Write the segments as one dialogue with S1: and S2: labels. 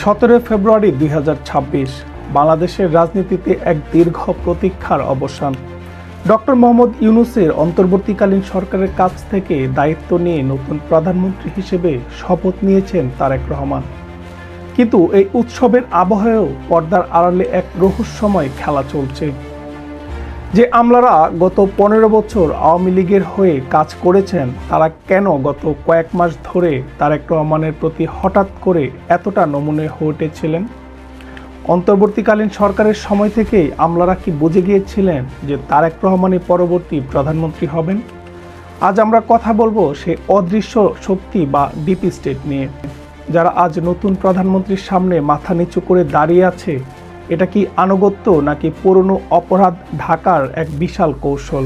S1: 17 ফেব্রুয়ারি 2026 বাংলাদেশের রাজনীতিতে এক দীর্ঘ প্রতীক্ষার অবসান। ডক্টর মোহাম্মদ ইউনূসের অন্তর্বর্তীকালীন সরকারের কাছ থেকে দায়িত্ব নিয়ে নতুন প্রধানমন্ত্রী হিসেবে শপথ নিয়েছেন তারেক রহমান। কিন্তু এই উৎসবের আবহেও পর্দার আড়ালে এক রহস্যময় খেলা চলছে। যে আমলারা গত 15 বছর আওয়ামী লীগের হয়ে কাজ করেছেন, তারা কেন গত কয়েক মাস ধরে তারেক রহমানের প্রতি হঠাৎ করে এতটা নমনীয় হয়ে উঠেছিলেন? অন্তর্বর্তীকালীন সরকারের সময় থেকেই আমলারা কি বুঝে গিয়েছিলেন যে তারেক রহমানই পরবর্তী প্রধানমন্ত্রী হবেন? আজ আমরা কথা বলবো সেই অদৃশ্য শক্তি বা ডিপ স্টেট নিয়ে, যারা আজ নতুন প্রধানমন্ত্রীর সামনে মাথা নিচু করে দাঁড়িয়ে আছে। এটা কি আনুগত্য নাকি পুরনো অপরাধ ঢাকার এক বিশাল কৌশল?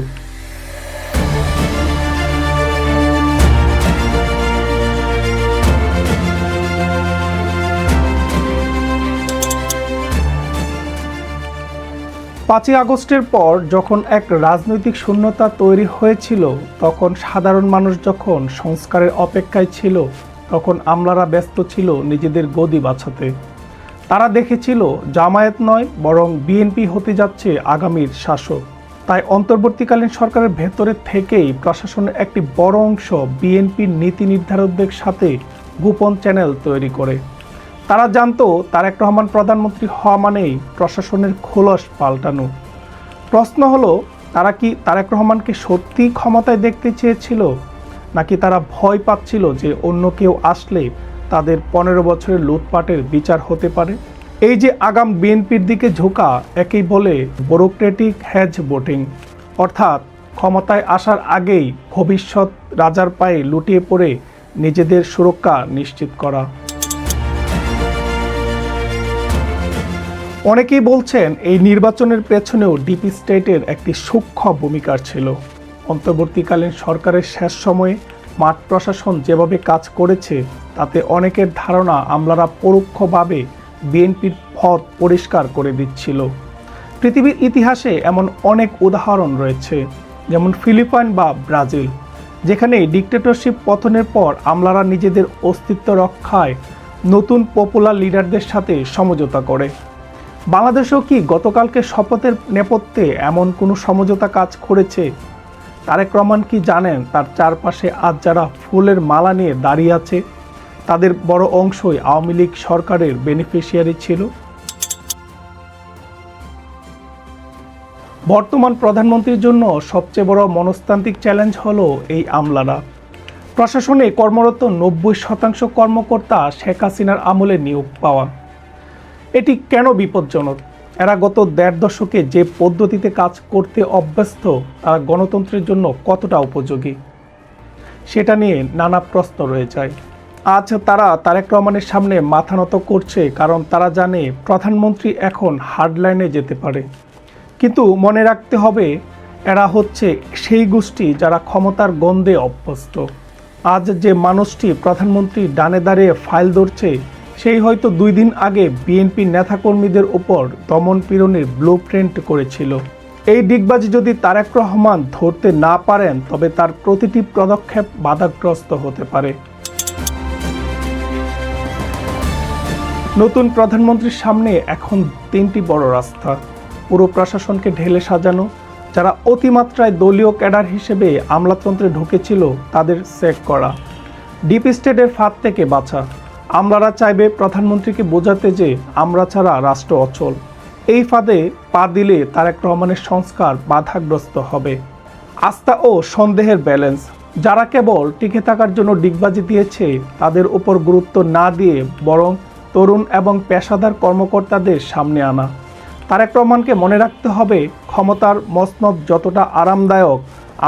S1: 5ই আগস্টের পর যখন এক রাজনৈতিক শূন্যতা তৈরি হয়েছিল, তখন সাধারণ মানুষ যখন সংস্কারের অপেক্ষায় ছিল, তখন আমলারা ব্যস্ত ছিল নিজেদের গদি বাছাতে। তারা দেখেছিল জামায়াত নয়, বরং বিএনপি হতে যাচ্ছে আগামীর শাসক। তাই অন্তর্বর্তীকালীন সরকারের ভেতরে থেকেই প্রশাসনের একটি বড় অংশ বিএনপির নীতি নির্ধারকদের সাথে গোপন চ্যানেল তৈরি করে। তারা জানতো তারেক রহমান প্রধানমন্ত্রী হওয়া মানেই প্রশাসনের খোলস পাল্টানো। প্রশ্ন হলো, তারা কি তারেক রহমানকে সত্যিই ক্ষমতায় দেখতে চেয়েছিল, নাকি তারা ভয় পাচ্ছিল যে অন্য কেউ আসলে তাদের 15 বছরের লুটপাটের বিচার হতে পারে? এই যে আগাম বিএনপির দিকে ঝোঁকা, একেই বলে ব্যুরোক্রেটিক হেজ ভোটিং, অর্থাৎ ক্ষমতায় আসার আগেই ভবিষ্যৎ রাজার পায়ে লুটিয়ে পড়ে নিজেদের সুরক্ষা নিশ্চিত করা। অনেকেই বলছেন এই নির্বাচনের পেছনেও ডিপ স্টেটের একটি সূক্ষ্ম ভূমিকা ছিল। অন্তর্বর্তীকালীন সরকারের শেষ সময়ে মাঠ প্রশাসন যেভাবে কাজ করেছে, তাতে অনেকের ধারণা আমলারা পরোক্ষভাবে বিএনপির পথ পরিষ্কার করে দিচ্ছিল। পৃথিবীর ইতিহাসে এমন অনেক উদাহরণ রয়েছে, যেমন ফিলিপাইন বা ব্রাজিল, যেখানে ডিক্টেটরশিপ পতনের পর আমলারা নিজেদের অস্তিত্ব রক্ষায় নতুন পপুলার লিডারদের সাথে সমঝোতা করে। বাংলাদেশেও কি গতকালকে শপথের নেপথ্যে এমন কোনো সমঝোতা কাজ করেছে? তারেক রহমান কি জানেন তার চারপাশে আজ যারা ফুলের মালা নিয়ে দাঁড়িয়ে আছে, তাদের বড় অংশই আওয়ামী লীগ সরকারের বেনিফিশিয়ারি ছিল? বর্তমান প্রধানমন্ত্রীর জন্য সবচেয়ে বড় মনস্তান্ত্রিক চ্যালেঞ্জ হলো এই আমলারা। প্রশাসনে কর্মরত 90% কর্মকর্তা শেখ হাসিনার আমলে নিয়োগ পাওয়া। এটি কেন বিপজ্জনক? এরা গত 1.5 দশকে যে পদ্ধতিতে কাজ করতে অভ্যস্ত, তারা গণতন্ত্রের জন্য কতটা উপযোগী, সেটা নিয়ে নানা প্রশ্ন রয়ে যায়। আজ তারা তারেক রহমানের সামনে মাথা নত করছে, কারণ তারা জানে প্রধানমন্ত্রী এখন হার্ডলাইনে যেতে পারে। কিন্তু মনে রাখতে হবে, এরা হচ্ছে সেই গোষ্ঠী যারা ক্ষমতার গন্ধে অভ্যস্ত। আজ যে মানুষটি প্রধানমন্ত্রী ডানে দাঁড়িয়ে ফাইল ধরছে, সেই হয়তো 2 দিন আগে বিএনপি নেতাকর্মীদের উপর দমন পীড়নের ব্লুপ্রিন্ট করেছিল। এই ডিগবাজি যদি তারেক রহমান ধরতে না পারেন, তবে তার প্রতিটি পদক্ষেপ বাধাগ্রস্ত হতে পারে। নতুন প্রধানমন্ত্রীর সামনে এখন 3টি বড় রাস্তা। পুরো প্রশাসনকে ঢেলে সাজানো, যারা অতিমাত্রায় দলীয় ক্যাডার হিসেবে আমলাতন্ত্রে ঢুকেছিল তাদের চেক করা, ডিপ স্টেটের ফাঁদ থেকে বাঁচা। আমলারা চাইবে প্রধানমন্ত্রীকে বোঝাতে যে আমরা ছাড়া রাষ্ট্র অচল। এই ফাঁদে পা দিলে তারেক রহমানের সংস্কার বাধাগ্রস্ত হবে। আস্থা ও সন্দেহের ব্যালেন্স, যারা কেবল টিকে থাকার জন্য ডিগবাজি দিয়েছে, তাদের উপর গুরুত্ব না দিয়ে বরং তরুণ এবং পেশাদার কর্মকর্তাদের সামনে আনা। তারেক রহমানকে মনে রাখতে হবে, ক্ষমতার মসনদ যতটা আরামদায়ক,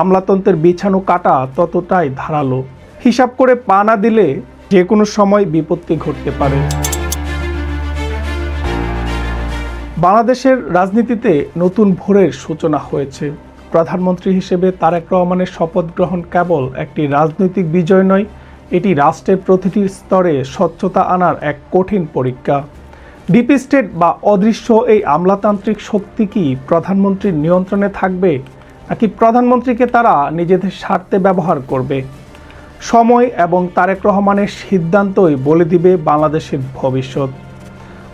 S1: আমলাতন্ত্রের বিছানো কাটা ততটাই ধারালো। হিসাব করে পা না দিলে যে কোনো সময় বিপত্তি ঘটতে পারে। বাংলাদেশের রাজনীতিতে নতুন ভোরের সূচনা হয়েছে। প্রধানমন্ত্রী হিসেবে তারেক রহমানের শপথ গ্রহণ কেবল একটি রাজনৈতিক বিজয় নয়, এটি রাষ্ট্রের প্রতিটি স্তরে স্বচ্ছতা আনার এক কঠিন পরীক্ষা। ডিপ স্টেট বা অদৃশ্য এই আমলাতান্ত্রিক শক্তি কি প্রধানমন্ত্রীর নিয়ন্ত্রণে থাকবে, নাকি প্রধানমন্ত্রীকে তারা নিজেদের স্বার্থে ব্যবহার করবে? সময় এবং তারেক রহমানের সিদ্ধান্তই বলে দিবে বাংলাদেশের ভবিষ্যৎ।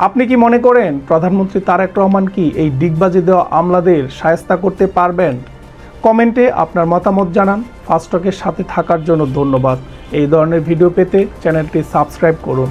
S1: আপনি কি মনে করেন প্রধানমন্ত্রী তারেক রহমান কি এই ডিগবাজি দেওয়া আমলাদের শায়েস্তা করতে পারবেন? কমেন্টে আপনার মতামত জানান। ফাস্ট টকের সাথে থাকার জন্য ধন্যবাদ। এই ধরনের ভিডিও পেতে চ্যানেলটি সাবস্ক্রাইব করুন।